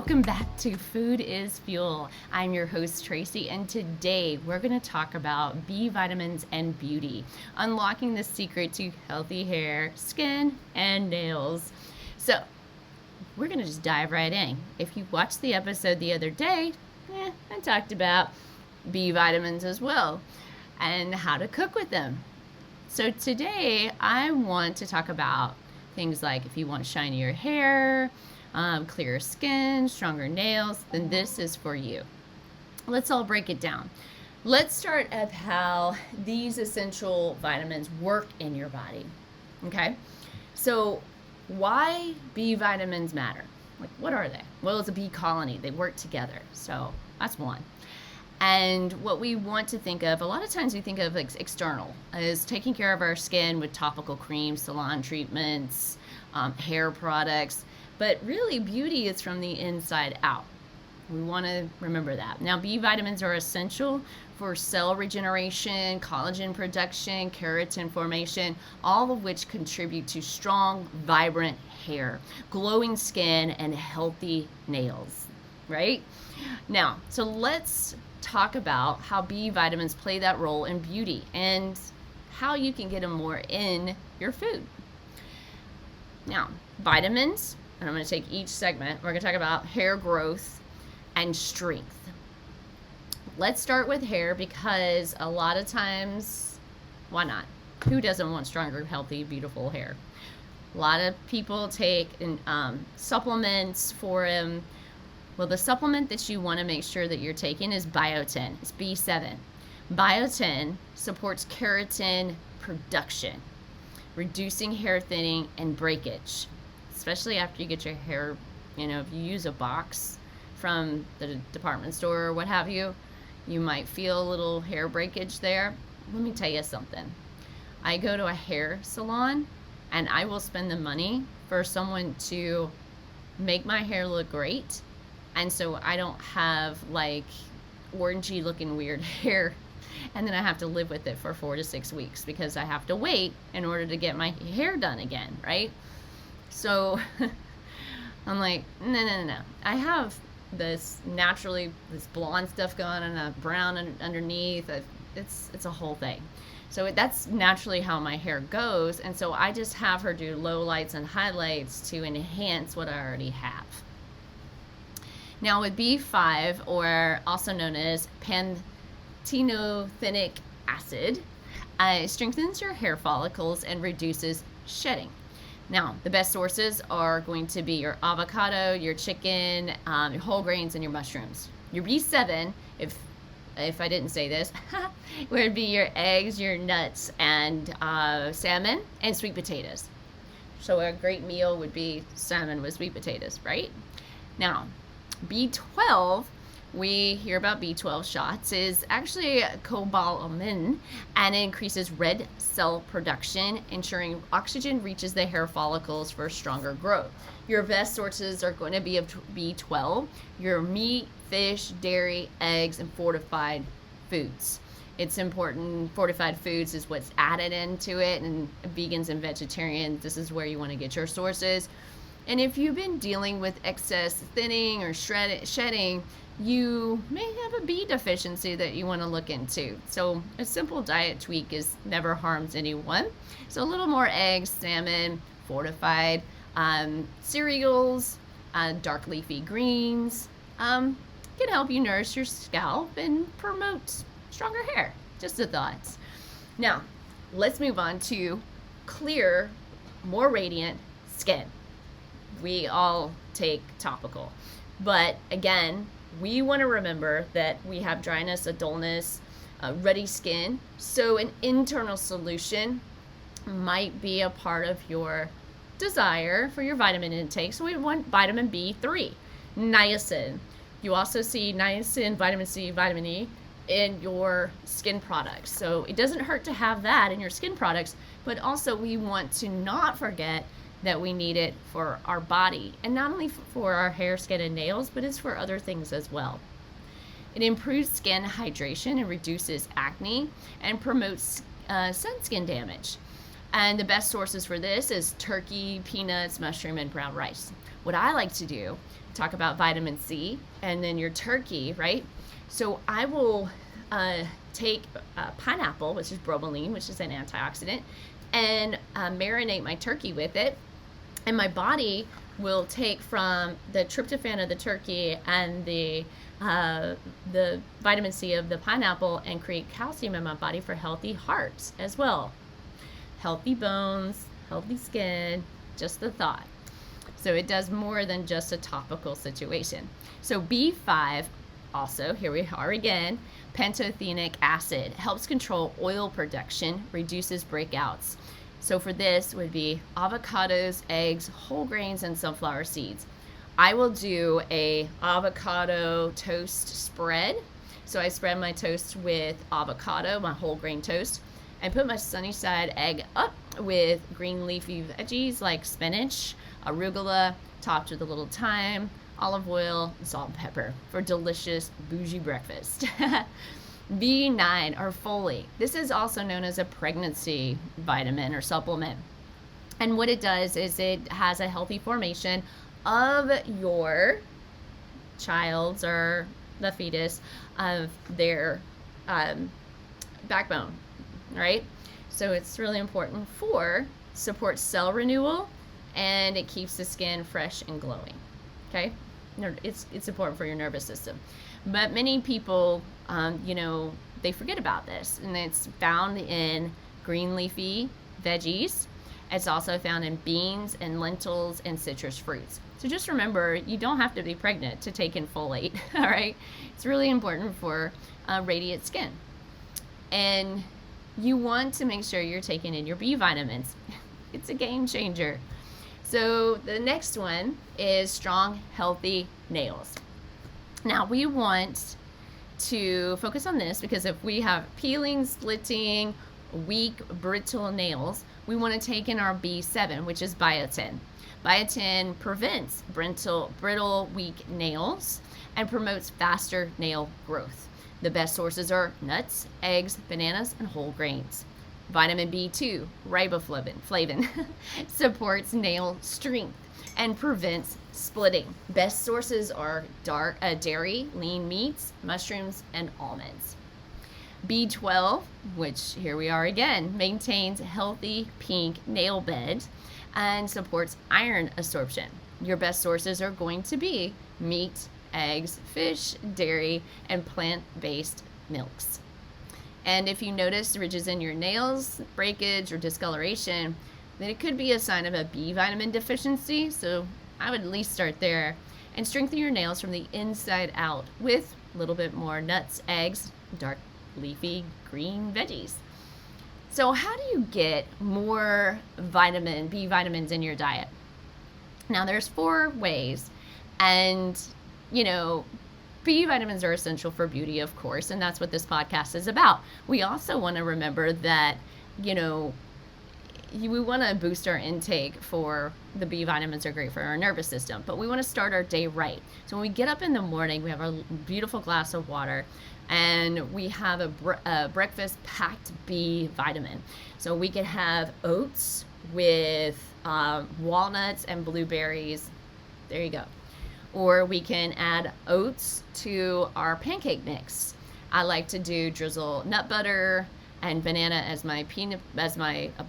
Welcome back to Food is Fuel. I'm your host, Tracy, and today we're going to talk about B vitamins and beauty, unlocking the secret to healthy hair, skin, and nails. So, we're going to just dive right in. If you watched the episode the other day, I talked about B vitamins as well and how to cook with them. So, today I want to talk about things like if you want shinier hair, clearer skin, stronger nails, then this is for you. Let's all break it down. Let's start at how these essential vitamins work in your body. Okay? So, why B vitamins matter? Like, what are they? Well, it's a bee colony. They work together. So, that's one. And what we want to think of, a lot of times we think of external, is taking care of our skin with topical creams, salon treatments, hair products. But really, beauty is from the inside out. We want to remember that. Now, B vitamins are essential for cell regeneration, collagen production, keratin formation, all of which contribute to strong, vibrant hair, glowing skin, and healthy nails, right? Now, so let's talk about how B vitamins play that role in beauty and how you can get them more in your food. Now, vitamins, and I'm going to take each segment. We're going to talk about hair growth and strength. Let's start with hair because a lot of times, why not? Who doesn't want stronger, healthy, beautiful hair? A lot of people take supplements for them. Well, the supplement that you want to make sure that you're taking is biotin. It's B7. Biotin supports keratin production, reducing hair thinning and breakage. Especially after you get your hair, if you use a box from the department store or what have you, you might feel a little hair breakage there. Let me tell you something. I go to a hair salon and I will spend the money for someone to make my hair look great. And so I don't have like orangey looking weird hair. And then I have to live with it for 4 to 6 weeks because I have to wait in order to get my hair done again, right? So I'm like, no. I have this blonde stuff going and a brown underneath. It's a whole thing. So that's naturally how my hair goes. And so I just have her do low lights and highlights to enhance what I already have. Now with B5, or also known as pantothenic acid, it strengthens your hair follicles and reduces shedding. Now, the best sources are going to be your avocado, your chicken, your whole grains, and your mushrooms. Your B7, if I didn't say this, would be your eggs, your nuts, and salmon, and sweet potatoes. So a great meal would be salmon with sweet potatoes, right? Now, B12, we hear about B12 shots, is actually cobalamin, and it increases red cell production, ensuring oxygen reaches the hair follicles for stronger growth. Your best sources are going to be of B12, your meat, fish, dairy, eggs, and fortified foods. It's important, fortified foods is what's added into it, and vegans and vegetarians, this is where you want to get your sources. And if you've been dealing with excess thinning or shedding, you may have a B deficiency that you want to look into. So a simple diet tweak never harms anyone. So a little more eggs, salmon, fortified cereals, dark leafy greens can help you nourish your scalp and promote stronger hair. Just a thought. Now, let's move on to clear, more radiant skin. We all take topical. But again, we want to remember that we have dryness, a dullness, ruddy skin. So an internal solution might be a part of your desire for your vitamin intake. So we want vitamin B3, niacin. You also see niacin, vitamin C, vitamin E in your skin products. So it doesn't hurt to have that in your skin products, but also we want to not forget that we need it for our body, and not only for our hair, skin, and nails, but it's for other things as well. It improves skin hydration and reduces acne and promotes sun skin damage. And the best sources for this is turkey, peanuts, mushroom, and brown rice. What I like to do talk about vitamin C, and then your turkey, right? So I will take pineapple, which is bromelain, which is an antioxidant, and marinate my turkey with it. And my body will take from the tryptophan of the turkey and the vitamin C of the pineapple and create calcium in my body for healthy hearts as well. Healthy bones, healthy skin, just the thought. So it does more than just a topical situation. So B5, also, here we are again, pantothenic acid, helps control oil production, reduces breakouts. So for this would be avocados, eggs, whole grains, and sunflower seeds. I will do a avocado toast spread. So I spread my toast with avocado, my whole grain toast, and put my sunny side egg up with green leafy veggies like spinach, arugula, topped with a little thyme, olive oil, salt, and pepper for delicious bougie breakfast. B9 or folate. This is also known as a pregnancy vitamin or supplement. And what it does is it has a healthy formation of your child's or the fetus of their backbone, right? So it's really important for supports cell renewal, and it keeps the skin fresh and glowing. Okay, it's important for your nervous system. But many people, they forget about this, and it's found in green leafy veggies. It's also found in beans and lentils and citrus fruits. So just remember, you don't have to be pregnant to take in folate, all right? It's really important for radiant skin. And you want to make sure you're taking in your B vitamins. It's a game changer. So the next one is strong, healthy nails. Now we want to focus on this because if we have peeling, splitting, weak, brittle nails, we want to take in our B7, which is biotin. Biotin prevents brittle, weak nails and promotes faster nail growth. The best sources are nuts, eggs, bananas, and whole grains. Vitamin B2, riboflavin, supports nail strength and prevents splitting. Best sources are dairy, lean meats, mushrooms, and almonds. B12, which here we are again, maintains healthy pink nail bed and supports iron absorption. Your best sources are going to be meat, eggs, fish, dairy, and plant-based milks. And if you notice ridges in your nails, breakage, or discoloration, then it could be a sign of a B vitamin deficiency. So I would at least start there and strengthen your nails from the inside out with a little bit more nuts, eggs, dark leafy green veggies. So how do you get more B vitamins in your diet? Now there's 4 ways, and B vitamins are essential for beauty, of course, and that's what this podcast is about. We also want to remember that, we want to boost our intake for the B vitamins are great for our nervous system, but we want to start our day right. So when we get up in the morning, we have our beautiful glass of water, and we have a breakfast packed B vitamin. So we could have oats with walnuts and blueberries. There you go. Or we can add oats to our pancake mix. I like to drizzle nut butter and banana as my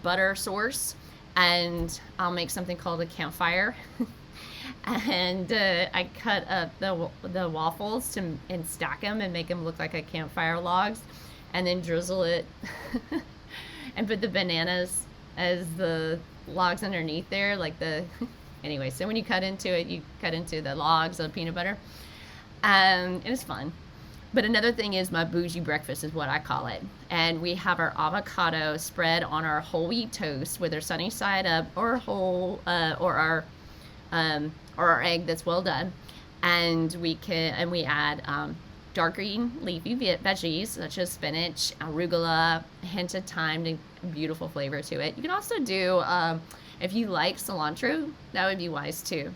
butter source, and I'll make something called a campfire. And I cut up the waffles and stack them and make them look like a campfire logs, and then drizzle it and put the bananas as the logs underneath there, anyway, so when you cut into it, you cut into the logs of peanut butter, and it's fun. But another thing is my bougie breakfast is what I call it. And we have our avocado spread on our whole wheat toast with our sunny side up, or our egg that's well done. And we add dark green leafy veggies such as spinach, arugula, a hint of thyme to beautiful flavor to it. You can also do if you like cilantro, that would be wise too.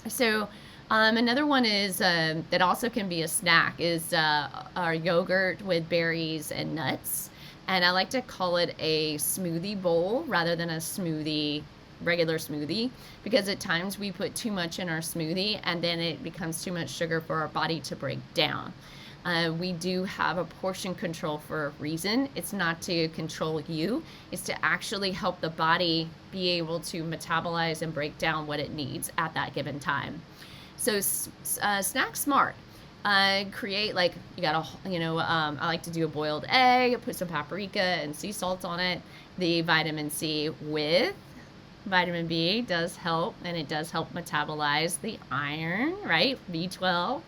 So another one is that also can be a snack is our yogurt with berries and nuts. And I like to call it a smoothie bowl rather than a smoothie regular smoothie, because at times we put too much in our smoothie and then it becomes too much sugar for our body to break down. We do have a portion control for a reason. It's not to control you. It's to actually help the body be able to metabolize and break down what it needs at that given time. So snack smart. Create, like, you got I like to do a boiled egg, put some paprika and sea salt on it. The vitamin C with vitamin B does help, and it does help metabolize the iron, right? B12.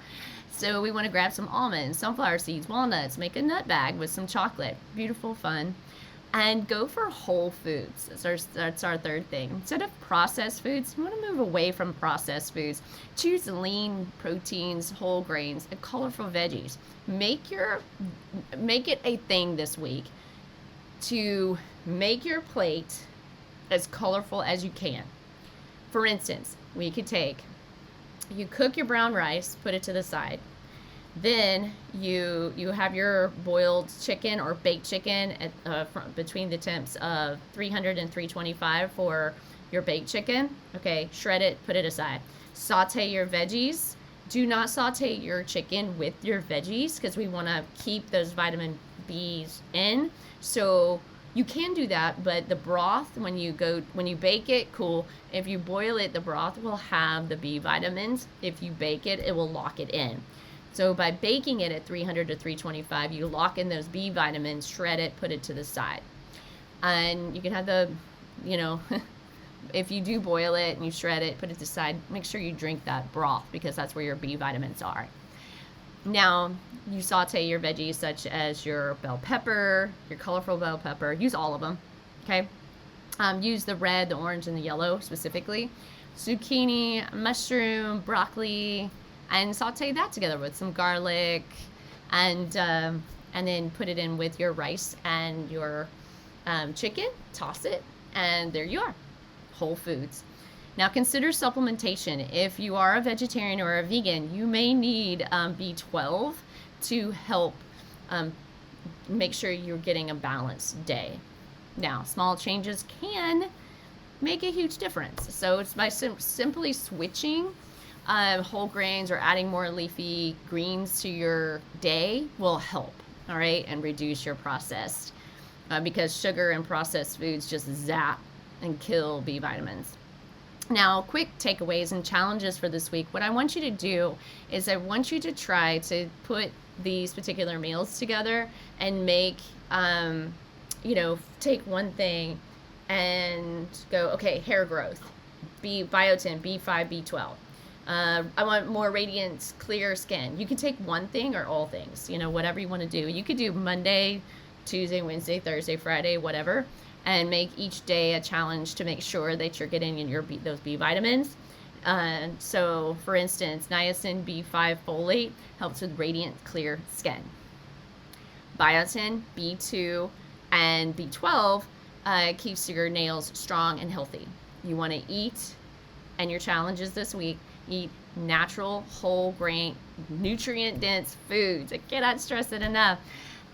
So we want to grab some almonds, sunflower seeds, walnuts, make a nut bag with some chocolate. Beautiful, fun. And go for whole foods. That's our third thing. Instead of processed foods, you want to move away from processed foods. Choose lean proteins, whole grains, and colorful veggies. Make it a thing this week to make your plate as colorful as you can. For instance, you cook your brown rice, put it to the side. Then you have your boiled chicken or baked chicken between the temps of 300 and 325 for your baked chicken. Okay, shred it, put it aside. Saute your veggies. Do not saute your chicken with your veggies because we want to keep those vitamin B's in. So you can do that, but the broth, when you bake it, cool. If you boil it, the broth will have the B vitamins. If you bake it, it will lock it in. So by baking it at 300 to 325, you lock in those B vitamins, shred it, put it to the side. And you can have if you do boil it and you shred it, put it to the side, make sure you drink that broth because that's where your B vitamins are. Now, you saute your veggies such as your bell pepper, your colorful bell pepper. Use all of them, okay? Use the red, the orange, and the yellow specifically. Zucchini, mushroom, broccoli, and saute that together with some garlic, and then put it in with your rice and your chicken. Toss it, and there you are, whole foods. Now consider supplementation. If you are a vegetarian or a vegan, you may need B12 to help make sure you're getting a balanced day. Now, small changes can make a huge difference. So it's by simply switching whole grains or adding more leafy greens to your day will help, all right, and reduce your processed because sugar and processed foods just zap and kill B vitamins. Now, quick takeaways and challenges for this week. What I want you to do is I want you to try to put these particular meals together and make, take one thing and go, okay, hair growth, biotin, B5, B12. I want more radiant, clear skin. You can take one thing or all things, whatever you want to do. You could do Monday, Tuesday, Wednesday, Thursday, Friday, whatever, and make each day a challenge to make sure that you're getting in those B vitamins. So, for instance, niacin B5 folate helps with radiant, clear skin. Biotin, B2, and B12 keeps your nails strong and healthy. You want to eat, and your challenges this week, eat natural, whole grain, nutrient-dense foods. I cannot stress it enough.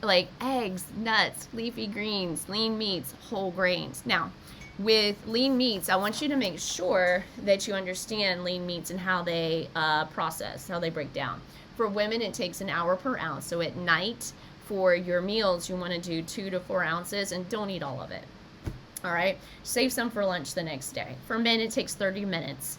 Like eggs, nuts, leafy greens, lean meats, whole grains. Now, with lean meats, I want you to make sure that you understand lean meats and how they process, how they break down. For women, it takes an hour per ounce. So at night, for your meals, you want to do 2 to 4 ounces, and don't eat all of it. All right? Save some for lunch the next day. For men, it takes 30 minutes.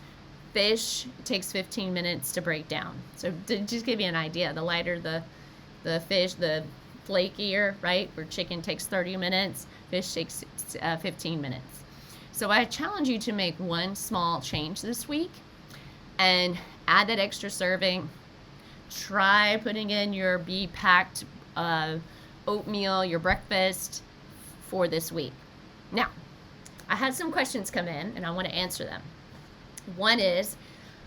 Fish takes 15 minutes to break down. So to just give you an idea, the lighter the fish, the flakier, right? Where chicken takes 30 minutes, fish takes 15 minutes. So I challenge you to make one small change this week and add that extra serving. Try putting in your B-packed oatmeal, your breakfast for this week. Now, I had some questions come in and I want to answer them. One is,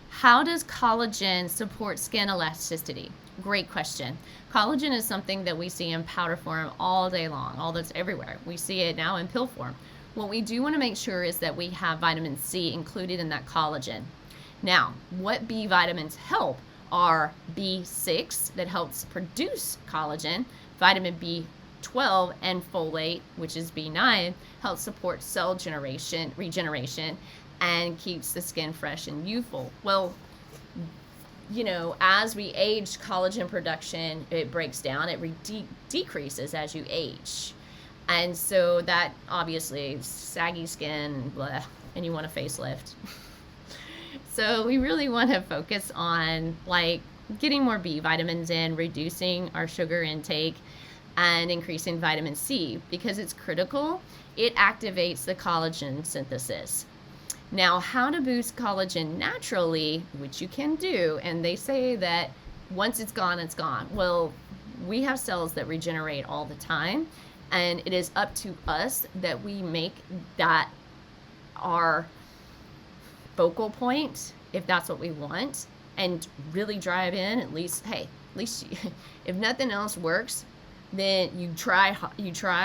how does collagen support skin elasticity? Great question. Collagen is something that we see in powder form all day long, all that's everywhere. We see it now in pill form. What we do want to make sure is that we have vitamin C included in that collagen. Now, what B vitamins help are B6 that helps produce collagen, vitamin B12 and folate, which is B9, helps support cell regeneration, and keeps the skin fresh and youthful. Well, as we age, collagen production, it breaks down, it decreases as you age. And so that obviously saggy skin, blah, and you want a facelift. So we really want to focus on getting more B vitamins in, reducing our sugar intake, and increasing vitamin C because it's critical. It activates the collagen synthesis. Now, how to boost collagen naturally, which you can do, and they say that once it's gone, it's gone. Well, we have cells that regenerate all the time, and it is up to us that we make that our focal point, if that's what we want, and really drive in. At least if nothing else works, then you try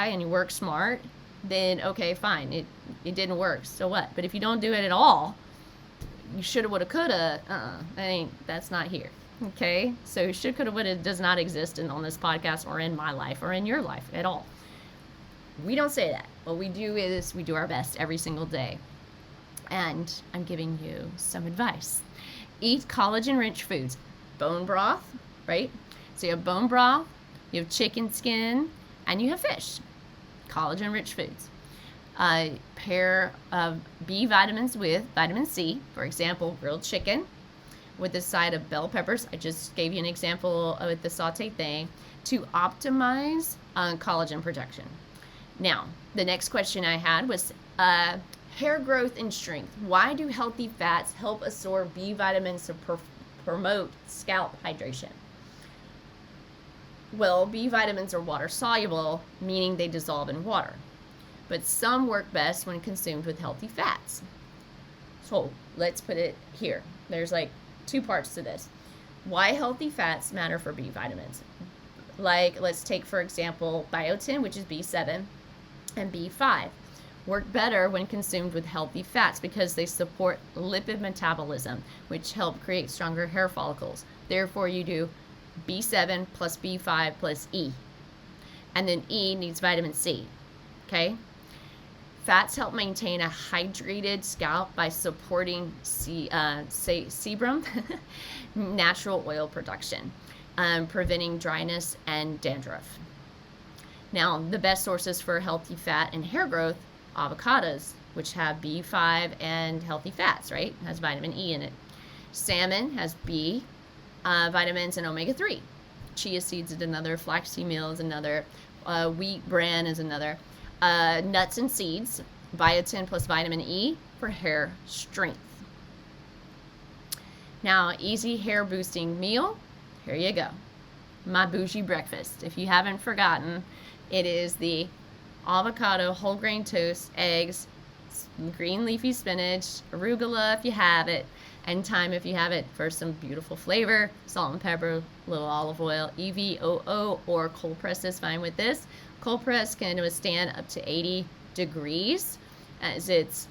and you work smart, then okay, fine, it didn't work, so what? But if you don't do it at all, you shoulda, woulda, coulda, that's not here. Okay, so should, coulda, woulda does not exist on this podcast or in my life or in your life at all. We don't say that. What we do is we do our best every single day. And I'm giving you some advice. Eat collagen-rich foods. Bone broth, right? So you have bone broth, you have chicken skin, and you have fish. Collagen-rich foods. Pair of B vitamins with vitamin C. For example, grilled chicken with a side of bell peppers. I just gave you an example with the sauté thing to optimize collagen production. Now, the next question I had was hair growth and strength. Why do healthy fats help absorb B vitamins to promote scalp hydration? Well, B vitamins are water soluble, meaning they dissolve in water. But some work best when consumed with healthy fats. So let's put it here. There's two parts to this. Why healthy fats matter for B vitamins. Let's take, for example, biotin, which is B7, and B5. Work better when consumed with healthy fats because they support lipid metabolism, which help create stronger hair follicles. Therefore, you do B7 plus B5 plus E. And then E needs vitamin C. Okay? Fats help maintain a hydrated scalp by supporting sebum, natural oil production, preventing dryness and dandruff. Now, the best sources for healthy fat and hair growth, avocados, which have B5 and healthy fats, right? It has vitamin E in it. Salmon has B vitamins and omega-3. Chia seeds is another. Flaxseed meal is another. Wheat bran is another. Nuts and seeds, biotin plus vitamin E for hair strength. Now, easy hair boosting meal. Here you go. My bougie breakfast. If you haven't forgotten, it is the avocado, whole grain toast, eggs, green leafy spinach, arugula if you have it, and thyme if you have it for some beautiful flavor, salt and pepper, little olive oil, EVOO or cold press is fine with this. Cold press can withstand up to 80 degrees as it's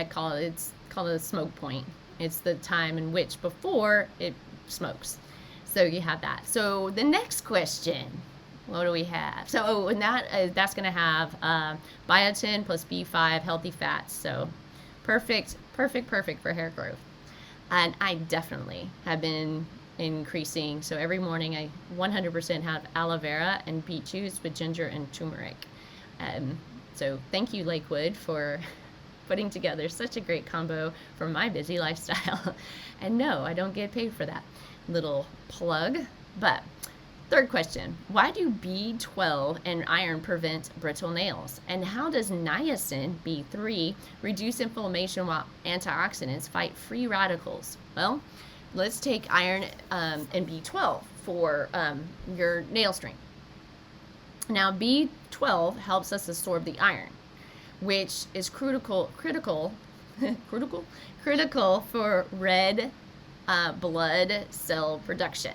called a smoke point. It's the time in which before it smokes. So you have that. So the next question, what do we have? So and that's going to have biotin plus B5 healthy fats. So perfect for hair growth. And I definitely have been increasing. So every morning I 100% have aloe vera and beet juice with ginger and turmeric. So thank you, Lakewood, for putting together such a great combo for my busy lifestyle. And no, I don't get paid for that little plug. But third question, why do B12 and iron prevent brittle nails? And how does niacin, B3, reduce inflammation while antioxidants fight free radicals? Well, let's take iron and B12 for your nail strength. Now, B12 helps us absorb the iron, which is critical for red blood cell production.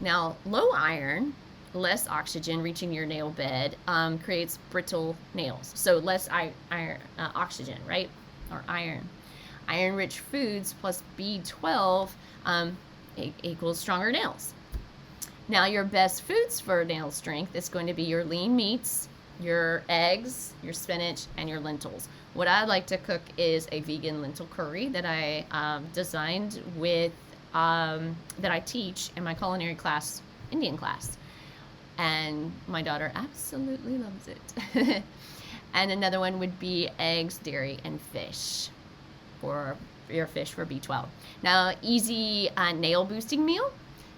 Now, low iron, less oxygen reaching your nail bed, creates brittle nails. So less oxygen, right? Or iron. Iron-rich foods plus B12 equals stronger nails. Now, your best foods for nail strength is going to be your lean meats, your eggs, your spinach, and your lentils. What I like to cook is a vegan lentil curry that I designed with, that I teach in my culinary class, Indian class. And my daughter absolutely loves it. And another one would be eggs, dairy, and fish for your fish for B12. Now, easy nail boosting meal.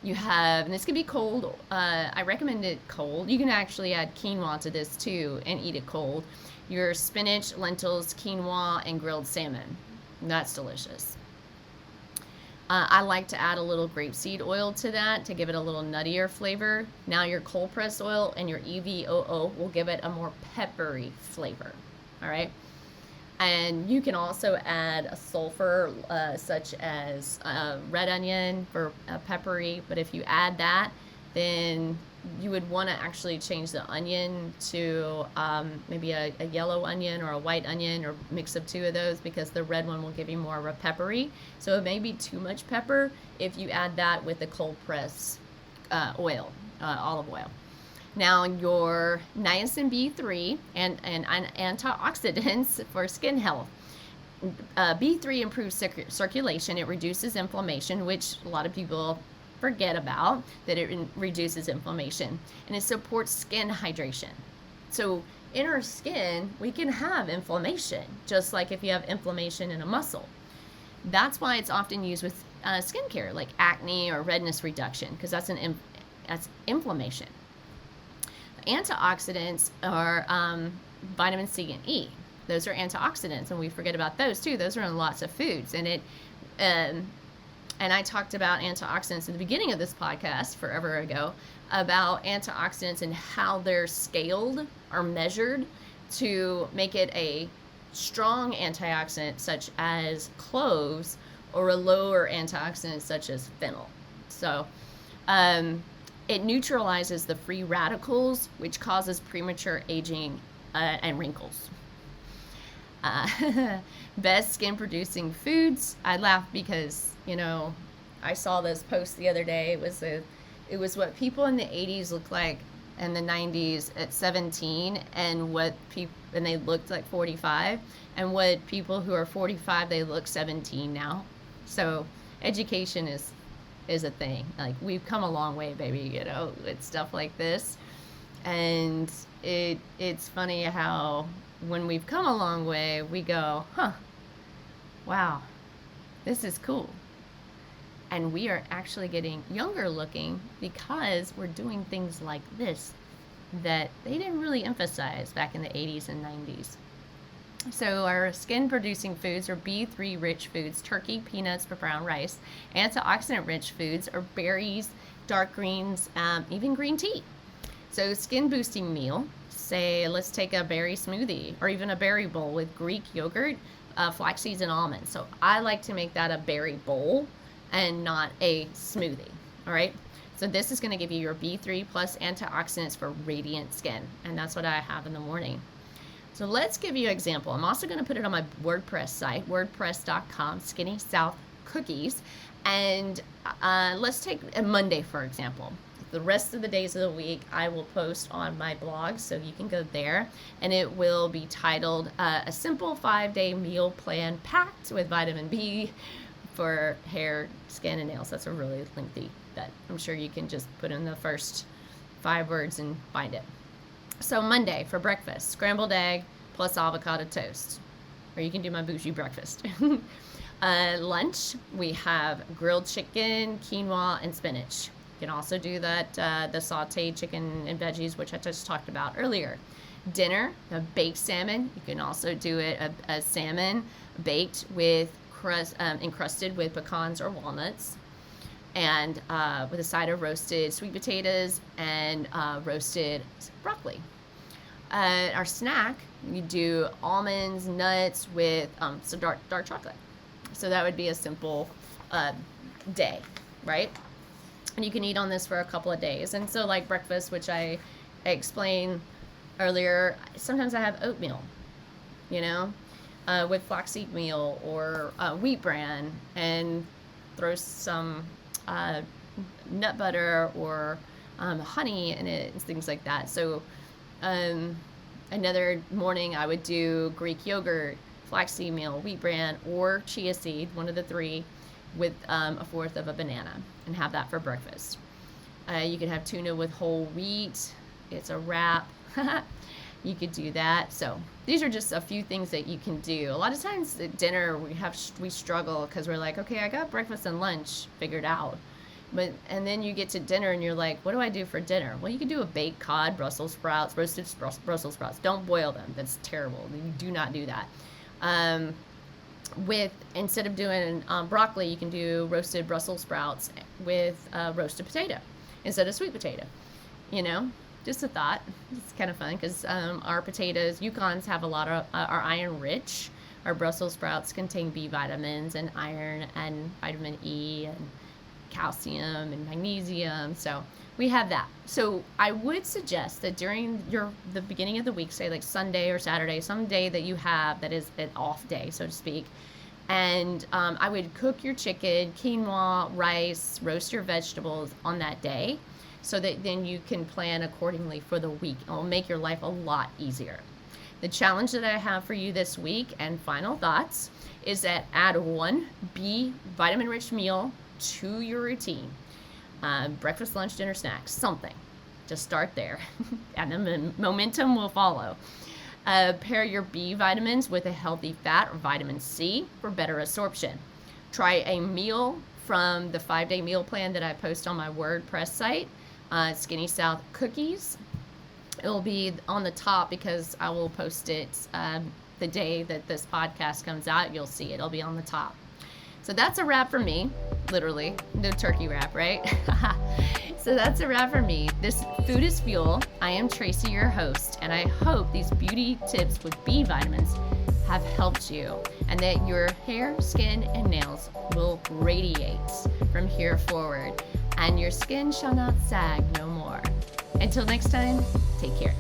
You have, and this can be cold. I recommend it cold. You can actually add quinoa to this too and eat it cold. Your spinach, lentils, quinoa, and grilled salmon. That's delicious. I like to add a little grapeseed oil to that to give it a little nuttier flavor. Now your cold pressed oil and your EVOO will give it a more peppery flavor. All right. And you can also add a sulfur, such as red onion for peppery. But if you add that, then you would want to actually change the onion to maybe a yellow onion or a white onion, or mix up two of those, because the red one will give you more of a peppery. So it may be too much pepper if you add that with the cold press oil, olive oil. Now, your niacin B3 and antioxidants for skin health. B3 improves circulation. It reduces inflammation, which a lot of people forget about, that it reduces inflammation. And it supports skin hydration. So in our skin, we can have inflammation, just like if you have inflammation in a muscle. That's why it's often used with skincare, like acne or redness reduction, because that's inflammation. Antioxidants are vitamin C and E. Those are antioxidants, and we forget about those too. Those are in lots of foods, and I talked about antioxidants at the beginning of this podcast forever ago, about antioxidants and how they're scaled or measured to make it a strong antioxidant such as cloves, or a lower antioxidant such as fennel. So it neutralizes the free radicals, which causes premature aging and wrinkles. Best skin producing foods. I laugh because, I saw this post the other day. It was what people in the 80s looked like in the 90s at 17, and and they looked like 45, and what people who are 45, they look 17 now. So education is a thing. Like, we've come a long way, baby, with stuff like this. And it's funny how when we've come a long way, we go, wow, this is cool. And we are actually getting younger looking because we're doing things like this that they didn't really emphasize back in the 80s and 90s. So our skin producing foods are B3 rich foods: turkey, peanuts, brown rice. Antioxidant rich foods are berries, dark greens, even green tea. So skin boosting meal, say let's take a berry smoothie or even a berry bowl with Greek yogurt, flax seeds, and almonds. So I like to make that a berry bowl and not a smoothie. All right. So this is going to give you your B3 plus antioxidants for radiant skin. And that's what I have in the morning. So let's give you an example. I'm also going to put it on my WordPress site, wordpress.com, Skinny South Cookies. And let's take a Monday, for example. The rest of the days of the week, I will post on my blog, so you can go there. And it will be titled A Simple 5-Day Meal Plan Packed with Vitamin B for Hair, Skin, and Nails. That's a really lengthy, that I'm sure you can just put in the first 5 words and find it. So Monday for breakfast, scrambled egg plus avocado toast. Or you can do my bougie breakfast. Lunch, we have grilled chicken, quinoa, and spinach. You can also do that, the sauteed chicken and veggies, which I just talked about earlier. Dinner, a baked salmon. You can also do it a salmon baked with encrusted with pecans or walnuts, and with a side of roasted sweet potatoes and roasted broccoli. Our snack, you do almonds, nuts with some dark chocolate. So that would be a simple day, right? And you can eat on this for a couple of days. And so like breakfast, which I explained earlier, sometimes I have oatmeal, with flaxseed meal or wheat bran, and throw some nut butter or honey in it and things like that. So another morning I would do Greek yogurt, flaxseed meal, wheat bran, or chia seed, one of the three, with a fourth of a banana, and have that for breakfast. You could have tuna with whole wheat. It's a wrap. You could do that. So these are just a few things that you can do. A lot of times at dinner we struggle because we're like, okay, I got breakfast and lunch figured out. And then you get to dinner and you're like, what do I do for dinner? Well, you can do a baked cod, Brussels sprouts, roasted Brussels sprouts. Don't boil them. That's terrible. You do not do that. Instead of doing broccoli, you can do roasted Brussels sprouts with roasted potato instead of sweet potato. Just a thought. It's kind of fun because our potatoes, Yukons, have a lot of are iron rich. Our Brussels sprouts contain B vitamins and iron and vitamin E and calcium and magnesium. So we have that. So I would suggest that during the beginning of the week, say like Sunday or Saturday, some day that you have that is an off day, so to speak, and I would cook your chicken, quinoa, rice, roast your vegetables on that day, so that then you can plan accordingly for the week. It will make your life a lot easier. The challenge that I have for you this week, and final thoughts, is that add one B vitamin-rich meal to your routine. Breakfast, lunch, dinner, snacks, something. Just start there, and then momentum will follow. Pair your B vitamins with a healthy fat or vitamin C for better absorption. Try a meal from the 5-day meal plan that I post on my WordPress site, Skinny South Cookies. It will be on the top because I will post it the day that this podcast comes out. You'll see it. It'll be on the top. So that's a wrap for me, literally. No turkey wrap, right? So that's a wrap for me. This Food is Fuel. I am Tracy, your host, and I hope these beauty tips with B vitamins have helped you and that your hair, skin, and nails will radiate from here forward, and your skin shall not sag no more. Until next time, take care.